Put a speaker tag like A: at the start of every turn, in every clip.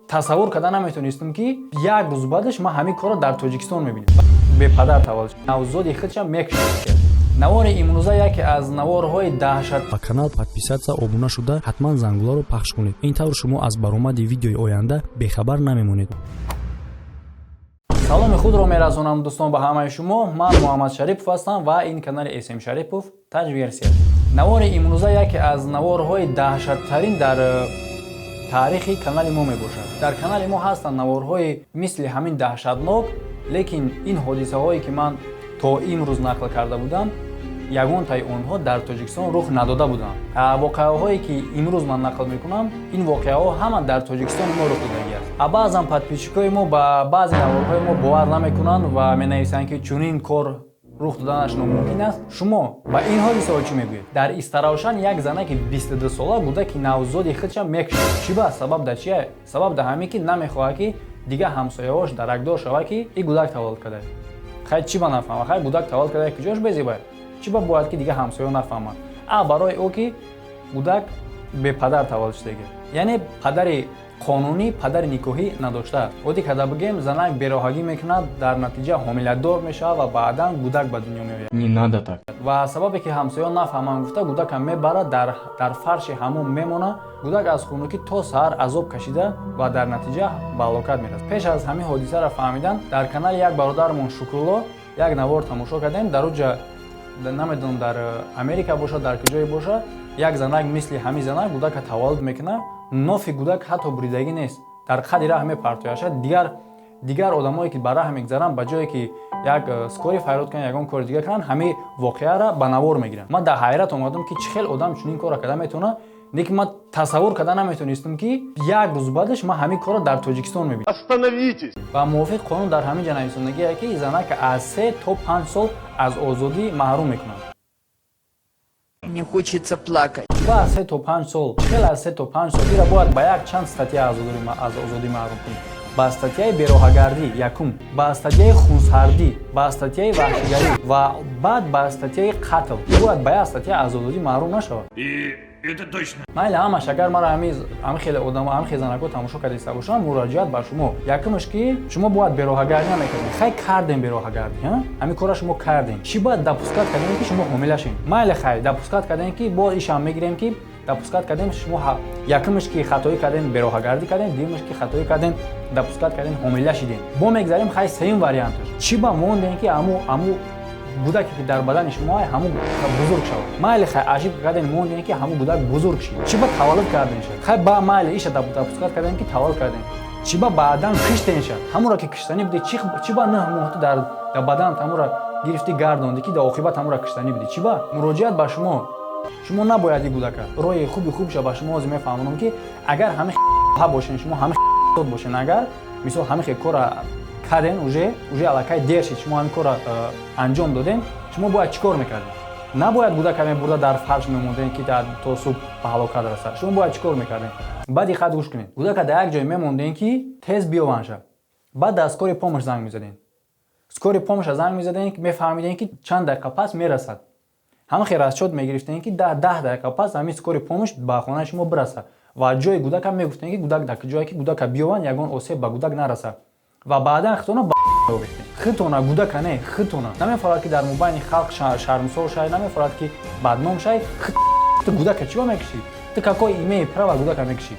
A: тасаввур карда наметонистам ки як рӯз баъдаш ман ҳамин корро дар Тоҷикистон мебинам. Бепадар таваллуд шуд. Навзоди худшам мекушад. навори имрӯза яке аз наворҳои даҳшат.
B: ба канал подписатсия обуна шуда ҳатман зангуларо пахш кунед. ин тавр шумо аз баромади видеои оянда бехабар намемонед.
A: саломи худро мерасонам дӯстон ба ҳамаи шумо. Ман Муҳаммад Шарипов ҳастам ва ин канали SM Шарипов таҷверсия. навори имрӯза яке аз наворҳои даҳшаттарин дар таърихи канали мо мебошад. дар канали мо ҳастанд наворҳои мисли ҳамин даҳшатнок, лекин ин ҳодисаҳое ки ман то имрӯз нақл карда будам ягонтаи онҳо дар Тоҷикистон рух надода буданд. Воқеаҳое ки имрӯз ман нақл мекунам, ин воқеаҳо ҳама дар Тоҷикистони мо рух додагиаст. Баъзан подписчикои мо ба баъзе наворҳои мо бовар намекунанд ва менависанд ки чунин кор рух доданаш номумкин аст. шумо ба ин ҳодисаҳо чӣ мегӯед? Дар Истаравшан як занаки 22 сола гудаки навзоди худшам мекушад. Чӣ ба сабаб да чия? Сабаб да ҳамин ки намехоҳад ки дига ҳамсояҳош даракдор шавад ки ин гудак таваллуд кардааст. хай чӣ ба нафаҳма? хай гудак таваллуд кардааст куҷош безебад? чӣ ба бояд ки дига ҳамсояҳо нафаҳманд? Барои ӯ ки гудак бепадар таваллуд шудагӣ. яъне падари қонунӣ, падари никоҳӣ надоштааст. оддӣ карда бигӯем, занак бероҳагӣ мекунад, дар натиҷа ҳомиладор мешавад ва баъдан гудак ба дунё меояд.
C: Не надо так.
A: ва сабабе ки ҳамсояҳо нафаҳманд гуфта гудакам мебарад, дар фарши ҳаммом мемонад. гудак аз хунукӣ то саҳар азоб кашида ва дар натиҷа ба ҳалокат мерасад. пеш аз ҳамин ҳодисаро фаҳмидан, дар канали як бародармон Шукрулло як навор тамошо кардем. дар уҷа намедонам дар Америка бошад, дар куҷое бошад, як занак мисли ҳамин занак гудака таваллуд мекунад. нофи гудак ҳатто буридагӣ нест, дар қади раҳ мепартояшад. дигар одамое ки ба раҳ мегузаранд, ба ҷое ки як скори файрод кунанд, ягон кори дига кунанд, ҳамин воқеаро ба навор мегиранд. ман дар ҳайрат омадам ки чӣ хел одам чунин корро карда метавонад. лекин ман тасаввур карда наметонистам ки як рӯз баъдаш ман ҳамин корро дар Тоҷикистон мебинам.
D: Остановитесь!
A: ва мувофиқ қонун дар ҳамин ҷа нависондагие ки занака аз 3 то 5 сол аз озодӣ маҳрум мекунанд.
E: Мне хочется плакать.
A: ба 3 то 5 сол. хел аз 3 то 5 сол ира бояд ба як чанд статья аз озодӣ маҳрум кунед. ба статьяи бероҳагардӣ якум, ба статьяи хунсардӣ, ба статьяи ваҳшигарӣ ва баъд ба статьяи қатл. бояд ба як статья аз озодӣ маҳрум нашавад.
D: Это точно.
A: майли ҳамаш агар мара ҳамин хеле одам ҳамин хеле занако тамошо карда иста бошам, муроҷиат ба шумо. Якумаш ки шумо бояд бероҳагардӣ намекардем. хай кардем бероҳагардӣ, ҳамин корро шумо кардем. чӣ бояд допускат кардем ки шумо ҳомила шавед? майли хай допускат кардем ки боз ишам мегирем ки допускат кардем шумо якумаш ки хатоӣ кардем бероҳагардӣ кардем, дуюмаш ки хатоӣ кардем допускат кардем ҳомила шидем. бо мегзарем хай сеюм варианташ. чӣ ба мондем ки аму гудаке ки дар бадани шумо ҳамун бузург шавад. майли хай ошибка кардем мондем ки ҳамун гудак бузург шид. чӣ ба таваллуд кардем шад? хай ба майли иша допускат кардем ки таваллуд кардем. чӣ ба баъдан киштем шад? ҳамонро ки киштанӣ буди, чӣ ба 9 моҳ дар бадан ҳамонро гирифтӣ гардонди ки дар оқибат ҳамонро киштанӣ буди? чӣ ба? муроҷиат ба шумо набояд ин гудака роҳи хубша ба шумо ҳозир мефаҳмонам ки агар ҳамин бошен, шумо ҳамин бошен, агар мисол ҳамин корро карден уже аллакай дер шид, шумо ҳамин корро анҷом додем, шумо бояд чӣ кор мекардем? набояд гудака мебурда дар фарш мемондем ки то субҳ ба ҳалокат расад. шумо бояд чӣ кор мекардем? ба диққат гӯш кунед. гудака дар як ҷой мемондем ки тез биёванша. баъд дар скори помош занг мезадем. скори помоша занг мезадем ки мефаҳмидем ки чанд дақиқа пас мерасад. ҳамин хел расчёт мегирифтем ки 10 дақиқа пас ҳамин скори помош ба хонаи шумо бирасад. ва ҷои гудака мегуфтем ки гудак дар ҷое ки гудака биёванд, ягон осеб ба гудак нарасад. ва баъдан хитона обехтем. хитона гудака не, хитона. Намефарад ки дар мобайни халқ шармсор шай, намефарад ки бадном шай. Ту гудака чӣ ба мекишӣ? Ту какой имеи права гудака мекишӣ?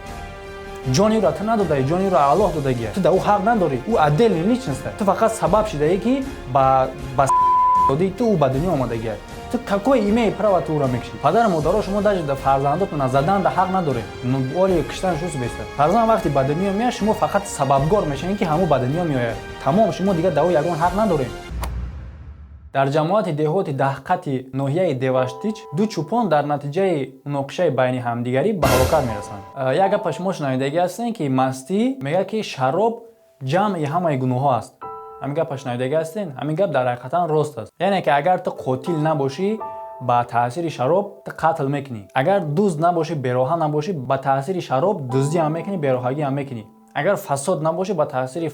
A: ҷониро ту надодаӣ, ҷониро Аллоҳ додагия. Ту дар ӯ ҳақ надорӣ. ӯ отдельный личность аст. Ту фақат сабаб шидаӣ ки ба додӣ ту ӯ ба дунё омадагия. ту какой имеи права ту ӯро мекишӣ? падару модаро шумо даже фарзандотона заданда ҳақ надоред. оли киштан шуз беста. фарзанд вақте ба дунё меояд, шумо фақат сабабгор мешавед ки ҳамон ба дунё меояд. тамом, шумо дигар дар ӯ ягон ҳақ надоред. дар ҷамоати деҳоти Даҳқати ноҳияи Деваштич ду чӯпон дар натиҷаи муноқишаи байни ҳамдигарӣ ба ҳалокат мерасанд. як гапа шумо шунавидаги ҳастем ки мастӣ мегӯяд ки шароб ҷамъи ҳамаи гуноҳҳо аст. ҳамин гапа шунавидаги ҳастен? ҳамин гап дар ҳақиқатан рост аст. яъне ки агар ту қотил набошӣ, ба таъсири шароб ту қатл мекунӣ. агар дузд набошӣ, бероҳа набошӣ, ба таъсири шароб дуздӣ ҳам мекунӣ, бероҳагӣ ҳам мекунӣ. агар фасод набошӣ, ба таъсири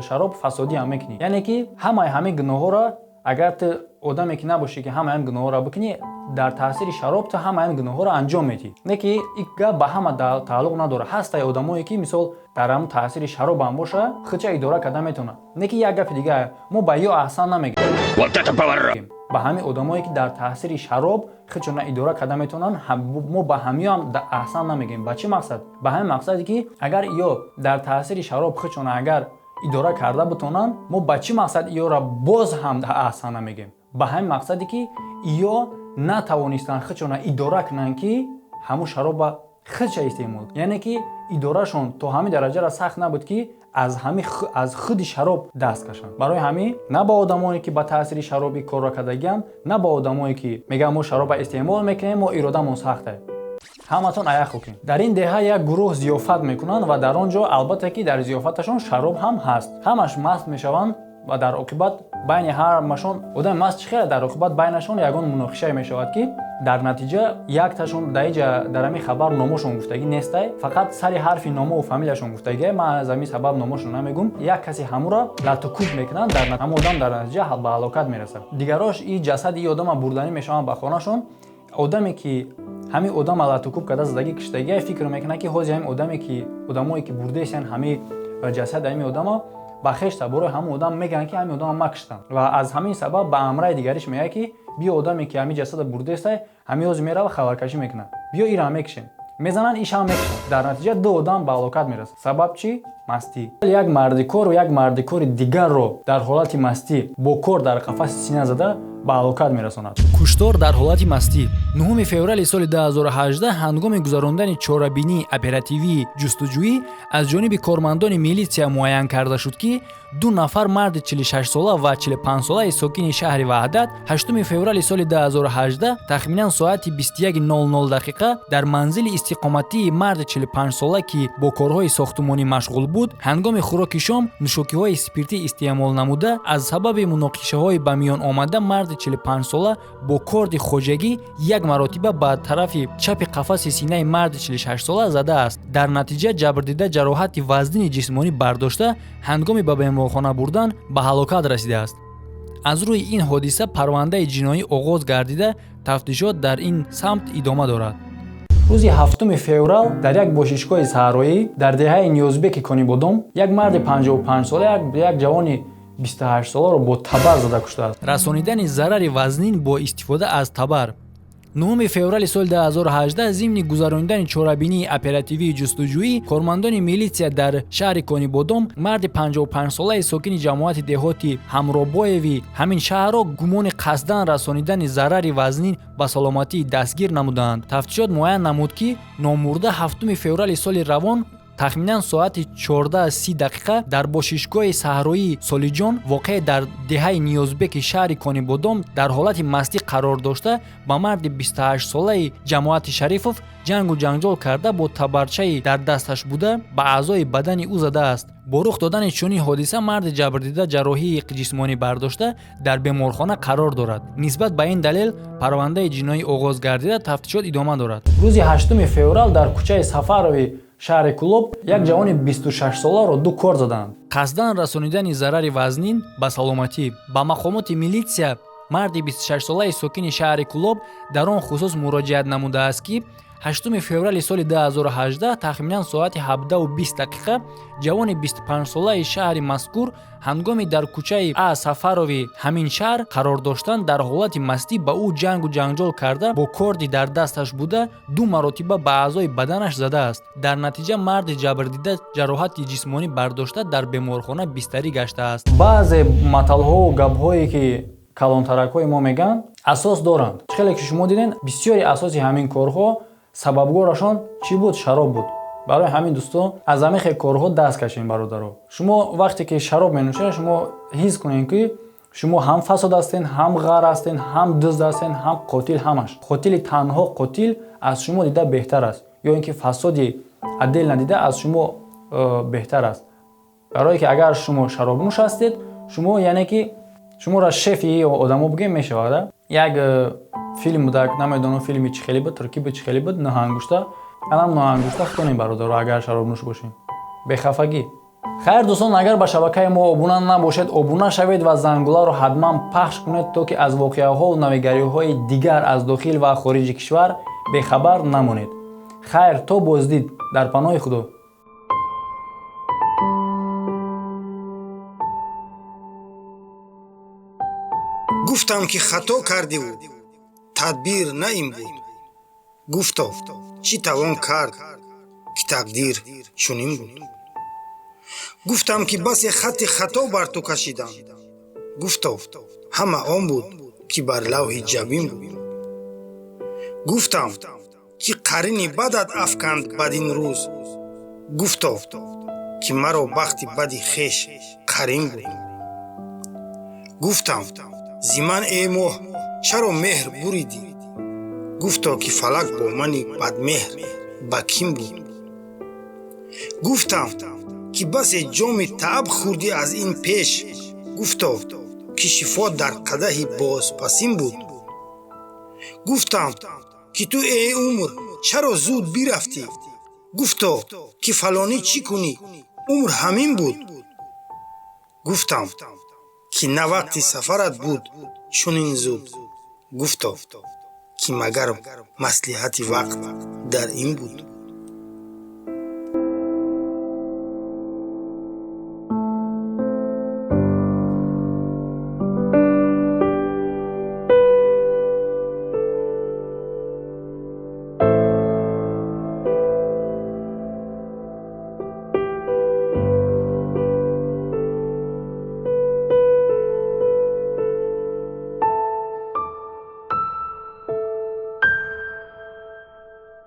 A: шароб фасодӣ ҳам мекунӣ. яъне ки ҳамаи ҳамин гуноҳҳоро агар ту одаме ки набошӣ ки ҳамаям гуноҳҳоро бикунӣ, дар таъсири шароб ту ҳамаям гуноҳҳоро анҷом медиҳӣ. Не ки ин гап ба ҳама тааллуқ надорад. Ҳастаи одамое ки мисол дар ҳамун таъсири шароб ҳам боша, хича идора карда метавонад. Не ки як гапи дига мо ба ё аҳсан намегӯем.
D: Вот это поворот!
A: Ба ҳамин одамое ки дар таъсири шароб хичона идора карда метавонанд, мо ба ҳамиам аҳсан намегӯем. Ба чӣ мақсад? Ба ҳамин мақсаде ки агар ё дар таъсири шароб хичона агар идора карда битонанд, мо ба чӣ мақсад иёра боз ҳам аҳсан намегӯем. Ба ҳамин мақсаде ки иё натавонистанд хичона идора кунанд ки ҳамун шароба хича истеъмол. Яъне ки идорашон то ҳамин дараҷара сахт набуд ки аз худи шароб даст кашанд. Барои ҳамин на ба одамое ки ба таъсири шароби корро кардагианд, на ба одамое ки мегӯянд мо шароба истеъмол мекунем, мо иродамон сахте. ҳаматон аяқ хӯкем. Дар ин деҳа як гурӯҳ зиёфат мекунанд ва дар он ҷо албатта ки дар зиёфаташон шароб ҳам ҳаст. Ҳамаш маст мешаванд ва дар оқибат байни ҳамашон одами маст чихеле дар оқибат байнашон ягон муноқишае мешавад ки дар натиҷа якташон дар ҳамин хабар номошон гуфтагӣ нестай, фақат сари ҳарфи ному фамилияшон гуфтагӣ. Ман аз ҳамин сабаб номошон намегӯм. Як каси ҳамура латукуб мекунанд, ҳамун одам дар натиҷа ба ҳалокат мерасад. Дигарош ин ҷасади ин одама бурданӣ мешаванд ба хонашон. Одаме ки ҳамин одама латукуб карда задагӣ киштагӣ фикр мекунад ки ҳозир ҳамин одамое ки бурдаистанд ҳамин ҷасади ҳамин одама ба хешта борои ҳамун одам мегӯянд ки ҳамин одама ма киштам. Ва аз ҳамин сабаб ба амраи дигариш мегӯяд ки биё одаме ки ҳамин ҷасада бурдаистай ҳамин ҳозир мерава хабаркашӣ мекунад. Биё инро мекишем. Мезананд ишам мекишанд. Дар натиҷа ду одам ба ҳалокат мерасад. Сабаб чӣ? Мастӣ. Як мардикор ва як мардикори дигарро дар ҳолати мастӣ бо кор дар қафаси сина зада ба ҳалокат мерасонад. Куштор дар ҳолати мастӣ. 9 феврали соли 2018 ҳангоми гузарондани чорабинии оперативии ҷустуҷӯӣ аз ҷониби кормандони милитсия муайян карда шуд ки 2 нафар марди 46 сола ва 45 солаи сокини шаҳри Ваҳдат 8 феврали соли 2018 тахминан соати 21:00 дақиқа дар манзили истиқоматии марди 45 сола ки бо корҳои сохтумонӣ машғул буд, ҳангоми хӯроки шом нӯшокиҳои спиртӣ истеъмол намуда, аз сабаби муноқишаҳои ба миён омада марди 45 сола бо корди хоҷагӣ як маротиба ба тарафи чапи қафаси синаи марди 46 сола задааст. Дар натиҷа ҷабрдида ҷароҳати вазнини ҷисмонӣ бардошта, ҳангоми ба беморхона бурдан ба ҳалокат расидааст. аз рӯи ин ҳодиса парвандаи ҷиноӣ оғоз гардида тафтишот дар ин самт идома дорад. рӯзи 7 феврал дар як бошишгоҳи саҳроӣ дар деҳаи Ниёзбеки Конибодом як марди 55 сола як ҷавони 28 соларо бо табар зада куштааст. Расонидани зарари вазнин бо истифода аз табар. 9 феврали соли 2018 зимни гузарондани чорабинии оперативии ҷустуҷӯӣ кормандони милитсия дар шаҳри Конибодом марди 55 солаи сокини ҷамоати деҳоти Ҳамробоеви ҳамин шаҳрро гумони қасдан расонидани зарари вазнин ба саломатии дастгир намуданд. Тафтишот муайян намуд ки номурда 7 феврали соли равон тахминан соати 14:30 дақиқа дар бошишгоҳи саҳроии Солиҷон воқеъ дар деҳаи Ниёзбеки шаҳри Конибодом дар ҳолати мастӣ қарор дошта ба марди 28 солаи ҷамоати Шарифов ҷангу ҷанҷол карда бо табарчаи дар дасташ буда ба аъзои бадани ӯ задааст. бо рух додани чунин ҳодиса марди ҷабрдида ҷарроҳии ҷисмонӣ бардошта дар беморхона қарор дорад. Нисбат ба ин далел парвандаи ҷиноӣ оғоз гардида тафтишот идома дорад. рӯзи 8 феврал дар кӯчаи Сафарови шаҳри Кӯлоб як ҷавони 26 соларо ду кор заданд. қасдан расонидани зарари вазнин ба саломатӣ. Ба мақомоти милитсия марди 26 солаи сокини шаҳри Кӯлоб дар он хусус муроҷиат намудааст ки 8 феврали соли 2018 тахминан соати 17:20 дақиқа ҷавони 25 солаи шаҳри мазкур ҳангоми дар кӯчаи А Сафарови ҳамин шаҳр қарор доштан дар ҳолати мастӣ ба ӯ ҷангу ҷанҷол карда бо корди дар дасташ буда 2 маротиба ба аъзои баданаш задааст. Дар натиҷа марди ҷабрдида ҷароҳати ҷисмонӣ бардошта дар беморхона бистарӣ гаштааст. баъзе маталҳо гапҳое ки калонтаракҳои мо мегӯянд асос доранд. хеле ки шумо диден бисёри асоси ҳамин корҳо сабабгорашон чӣ буд? Шароб буд. барои ҳамин дӯстон аз ҳамин хел корҳо даст кашем бародаро. шумо вақте ки шароб менӯшед шумо ҳис кунед ки шумо ҳам фасод ҳастен, ҳам ғар ҳастен, ҳам дузд ҳастен, ҳам қотил ҳамаш. қотили танҳо қотил аз шумо дида беҳтар аст ё ин ки фасоди адел надида аз шумо беҳтар аст. барое ки агар шумо шаробнӯш ҳастед шумо яъне ки шуморо шефи одамо бигем мешавад. як филм будак намедонам филми чӣ хеле буд, турки чӣ хеле буд, ноҳангушта. анам ноҳангушта хутонем бародаро агар шаробнӯш бошем. бехафагӣ. хайр дӯстон, агар ба шабакаи мо обуна набошед, обуна шавед ва зангуларо ҳатман пахш кунед, то ки аз воқеаҳо ва навигариҳои дигар аз дохил ва хориҷи кишвар бехабар намонед. хайр, то боздид, дар паноҳи худо.
C: гуфтам ки хато кардиву тадбир на ин буд. гуфто чӣ тавон кард ки тақдир чунин буд. гуфтам ки басе хати хато бар ту кашидам. гуфто ҳама он буд ки бар лавҳи ҷабин буд. гуфтам ки қарини бадат афканд бадин рӯз. гуфто ки маро бахти бади хеш қарин буд. гуфтам зиман э моҳ чаро меҳр буридӣ. гуфто ки фалак бо мани бадмеҳр ба ким буд. гуфтам ки басе ҷоми таъб хӯрдӣ аз ин пеш. гуфто ки шифо дар қадаҳи бозпасин буд. гуфтам ки ту э умр чаро зуд бирафтӣ. гуфто ки фалонӣ чӣ кунӣ, умр ҳамин буд. гуфтам ки на вақти сафарат буд чунин зуд. гуфто ки магар маслиҳати вақт дар ин буд.